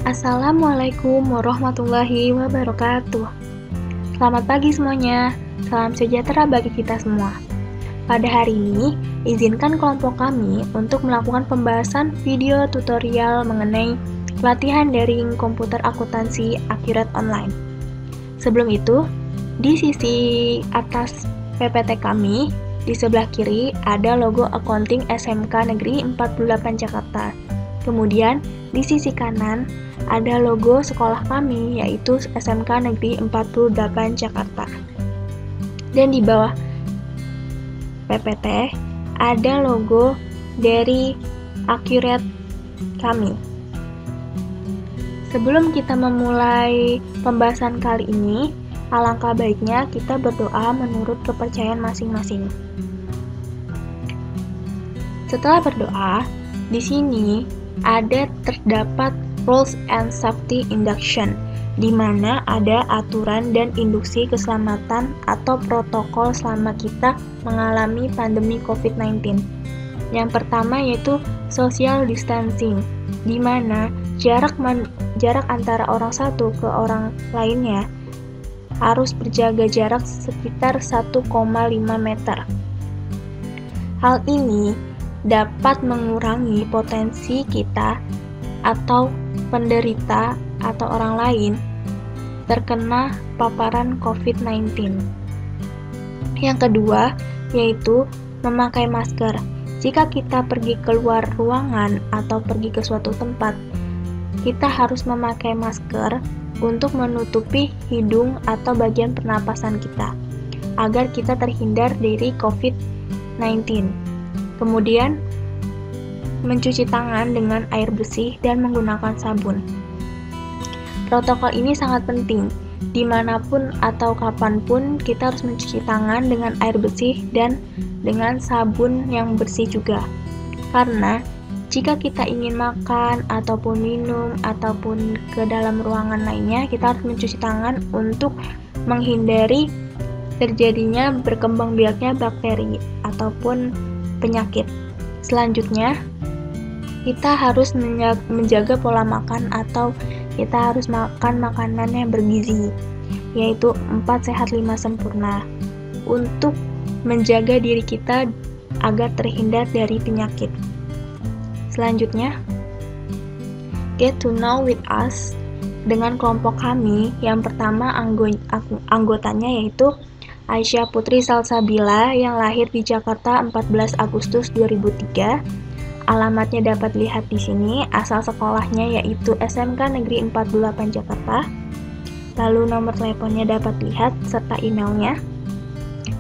Assalamualaikum warahmatullahi wabarakatuh. Selamat pagi semuanya, salam sejahtera bagi kita semua. Pada hari ini, izinkan kelompok kami untuk melakukan pembahasan video tutorial mengenai pelatihan daring komputer akuntansi Accurate Online. Sebelum itu, di sisi atas PPT kami, di sebelah kiri ada logo Accounting SMK Negeri 48 Jakarta. Kemudian, di sisi kanan ada logo sekolah kami, yaitu SMK Negeri 48 Jakarta. Dan di bawah PPT ada logo dari Accurate kami. Sebelum kita memulai pembahasan kali ini, alangkah baiknya kita berdoa menurut kepercayaan masing-masing. Setelah berdoa, di sini terdapat rules and safety induction, di mana ada aturan dan induksi keselamatan atau protokol selama kita mengalami pandemi COVID-19. Yang pertama yaitu social distancing, di mana jarak antara orang satu ke orang lainnya harus berjaga jarak sekitar 1,5 meter. Hal ini dapat mengurangi potensi kita atau penderita atau orang lain terkena paparan COVID-19. Yang kedua, yaitu memakai masker. Jika kita pergi keluar ruangan atau pergi ke suatu tempat, kita harus memakai masker untuk menutupi hidung atau bagian pernapasan kita, agar kita terhindar dari COVID-19. Kemudian, mencuci tangan dengan air bersih dan menggunakan sabun. Protokol ini sangat penting. Dimanapun atau kapanpun kita harus mencuci tangan dengan air bersih dan dengan sabun yang bersih juga. Karena jika kita ingin makan ataupun minum ataupun ke dalam ruangan lainnya, kita harus mencuci tangan untuk menghindari terjadinya berkembang biaknya bakteri ataupun penyakit. Selanjutnya, kita harus menjaga pola makan atau kita harus makan makanan yang bergizi, yaitu 4 sehat 5 sempurna, untuk menjaga diri kita agar terhindar dari penyakit. Selanjutnya, get to know with us dengan kelompok kami. Yang pertama anggotanya yaitu Aisyah Putri Salsabila yang lahir di Jakarta 14 Agustus 2003. Alamatnya dapat lihat di sini. Asal sekolahnya yaitu SMK Negeri 48 Jakarta. Lalu nomor teleponnya dapat lihat serta emailnya.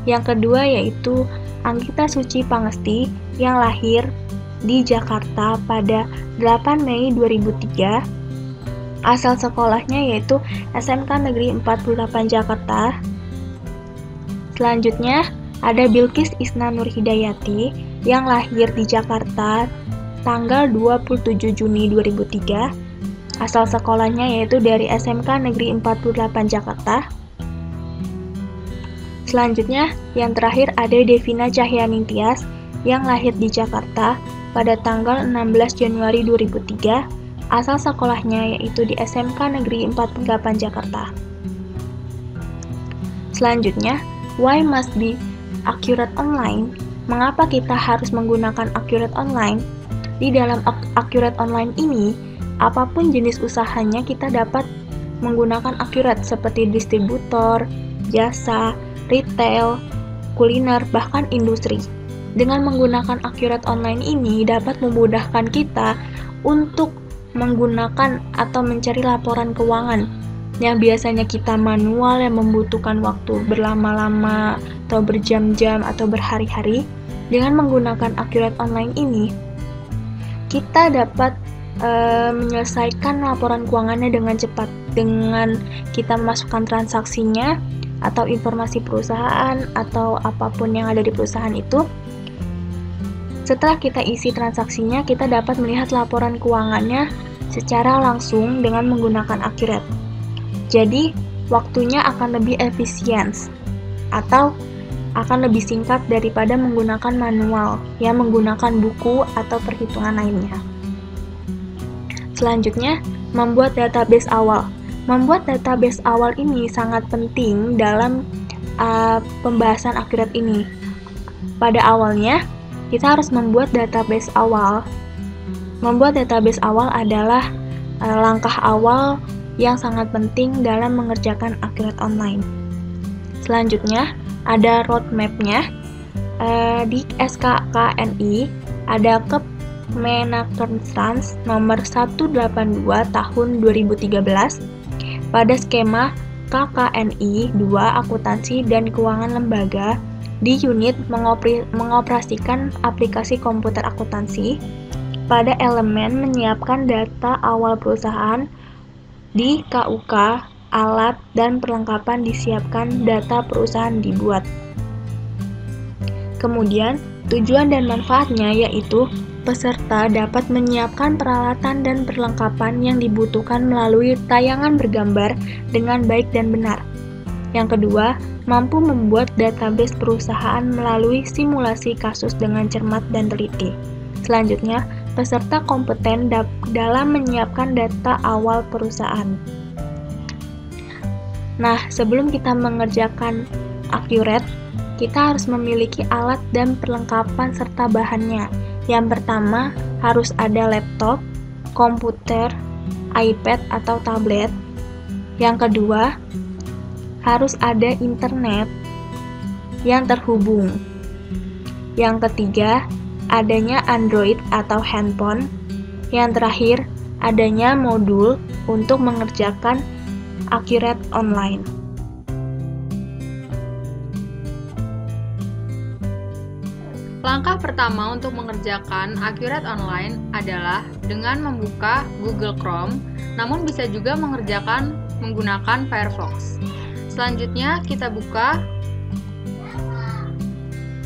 Yang kedua yaitu Anggita Suci Pangesti yang lahir di Jakarta pada 8 Mei 2003. Asal sekolahnya yaitu SMK Negeri 48 Jakarta. Selanjutnya, ada Bilqis Isna Nurhidayati yang lahir di Jakarta tanggal 27 Juni 2003. Asal sekolahnya yaitu dari SMK Negeri 48 Jakarta. Selanjutnya, yang terakhir ada Devina Cahyaningtyas yang lahir di Jakarta pada tanggal 16 Januari 2003. Asal sekolahnya yaitu di SMK Negeri 48 Jakarta. Selanjutnya, why must be Accurate Online? Mengapa kita harus menggunakan Accurate Online? Di dalam Accurate Online ini, apapun jenis usahanya kita dapat menggunakan Accurate seperti distributor, jasa, retail, kuliner, bahkan industri. Dengan menggunakan Accurate Online ini dapat memudahkan kita untuk menggunakan atau mencari laporan keuangan yang biasanya kita manual yang membutuhkan waktu berlama-lama atau berjam-jam atau berhari-hari. Dengan menggunakan Accurate Online ini, kita dapat menyelesaikan laporan keuangannya dengan cepat dengan kita memasukkan transaksinya atau informasi perusahaan atau apapun yang ada di perusahaan itu. Setelah kita isi transaksinya, kita dapat melihat laporan keuangannya secara langsung dengan menggunakan Accurate. Jadi, waktunya akan lebih efisien atau akan lebih singkat daripada menggunakan manual yang menggunakan buku atau perhitungan lainnya. Selanjutnya, membuat database awal. Membuat database awal ini sangat penting dalam pembahasan akurat ini. Pada awalnya, kita harus membuat database awal. Membuat database awal adalah langkah awal yang sangat penting dalam mengerjakan akurat online. Selanjutnya, ada roadmap-nya. Di SKKNI ada Kemenakertrans nomor 182 tahun 2013 pada skema KKNI 2 Akuntansi dan Keuangan Lembaga di unit mengoperasikan aplikasi komputer akuntansi. Pada elemen menyiapkan data awal perusahaan di KUK, alat dan perlengkapan disiapkan, data perusahaan dibuat. Kemudian, tujuan dan manfaatnya yaitu peserta dapat menyiapkan peralatan dan perlengkapan yang dibutuhkan melalui tayangan bergambar dengan baik dan benar. Yang kedua, mampu membuat database perusahaan melalui simulasi kasus dengan cermat dan teliti. Selanjutnya, peserta kompeten dalam menyiapkan data awal perusahaan. Nah, sebelum kita mengerjakan akurat, kita harus memiliki alat dan perlengkapan serta bahannya. Yang pertama, harus ada laptop, komputer, iPad atau tablet. Yang kedua, harus ada internet yang terhubung. Yang ketiga, adanya Android atau handphone. Yang terakhir, adanya modul untuk mengerjakan akurat online. Langkah pertama untuk mengerjakan akurat online adalah dengan membuka Google Chrome, namun bisa juga mengerjakan menggunakan Firefox. Selanjutnya kita buka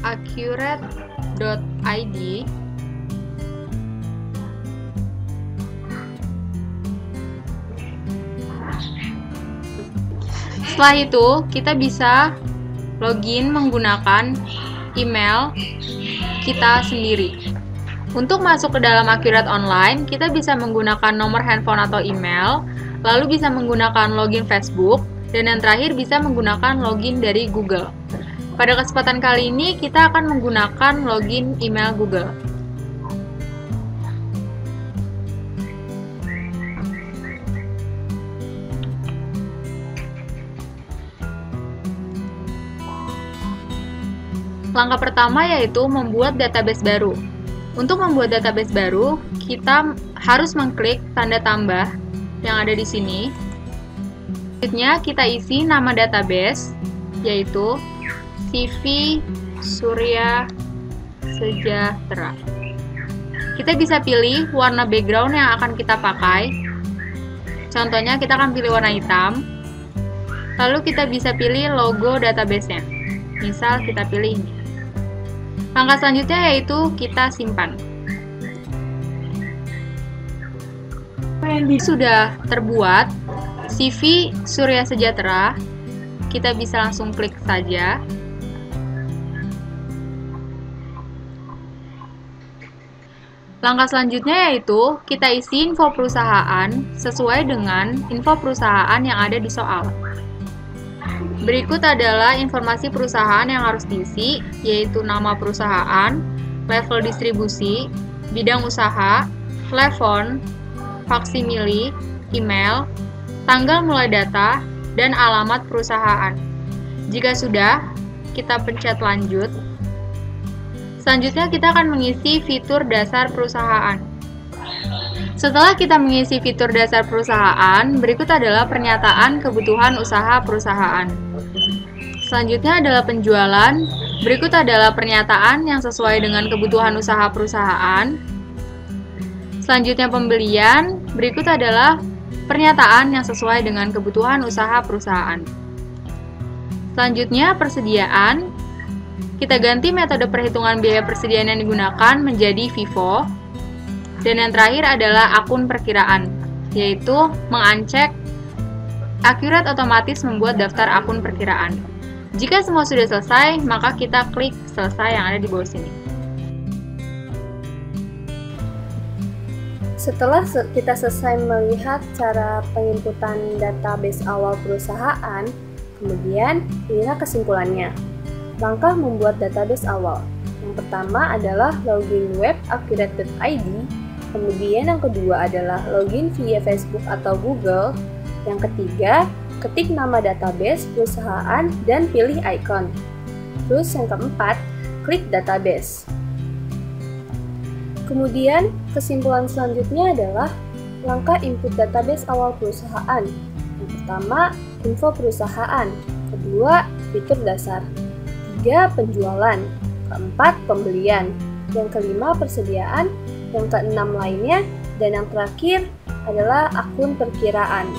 accurate.id. Setelah itu, kita bisa login menggunakan email kita sendiri. Untuk masuk ke dalam akurat online, kita bisa menggunakan nomor handphone atau email, lalu bisa menggunakan login Facebook, dan yang terakhir bisa menggunakan login dari Google. Pada kesempatan kali ini, kita akan menggunakan login email Google. Langkah pertama yaitu membuat database baru. Untuk membuat database baru, kita harus mengklik tanda tambah yang ada di sini. Selanjutnya kita isi nama database, yaitu CV Surya Sejahtera. Kita bisa pilih warna background yang akan kita pakai. Contohnya kita akan pilih warna hitam. Lalu kita bisa pilih logo database-nya. Misal kita pilih ini. Langkah selanjutnya yaitu kita simpan. Sudah terbuat CV Surya Sejahtera, kita bisa langsung klik saja. Langkah selanjutnya yaitu kita isi info perusahaan sesuai dengan info perusahaan yang ada di soal. Berikut adalah informasi perusahaan yang harus diisi, yaitu nama perusahaan, level distribusi, bidang usaha, telepon, faksimili, email, tanggal mulai data, dan alamat perusahaan. Jika sudah, kita pencet lanjut. Selanjutnya kita akan mengisi fitur dasar perusahaan. Setelah kita mengisi fitur dasar perusahaan, berikut adalah pernyataan kebutuhan usaha perusahaan. Selanjutnya adalah penjualan, berikut adalah pernyataan yang sesuai dengan kebutuhan usaha perusahaan. Selanjutnya pembelian, berikut adalah pernyataan yang sesuai dengan kebutuhan usaha perusahaan. Selanjutnya persediaan, kita ganti metode perhitungan biaya persediaan yang digunakan menjadi FIFO. Dan yang terakhir adalah akun perkiraan, yaitu mengancek akurat otomatis membuat daftar akun perkiraan. Jika semua sudah selesai, maka kita klik selesai yang ada di bawah sini. Setelah kita selesai melihat cara penginputan database awal perusahaan, kemudian inilah kesimpulannya. Langkah membuat database awal. Yang pertama adalah login web accurate.id, kemudian yang kedua adalah login via Facebook atau Google, yang ketiga, ketik nama database perusahaan dan pilih icon. Terus yang keempat, klik database. Kemudian, kesimpulan selanjutnya adalah langkah input database awal perusahaan. Yang pertama, info perusahaan. Kedua, fitur dasar. Tiga, penjualan. Keempat, pembelian. Yang kelima, persediaan. Yang keenam lainnya. Dan yang terakhir adalah akun perkiraan.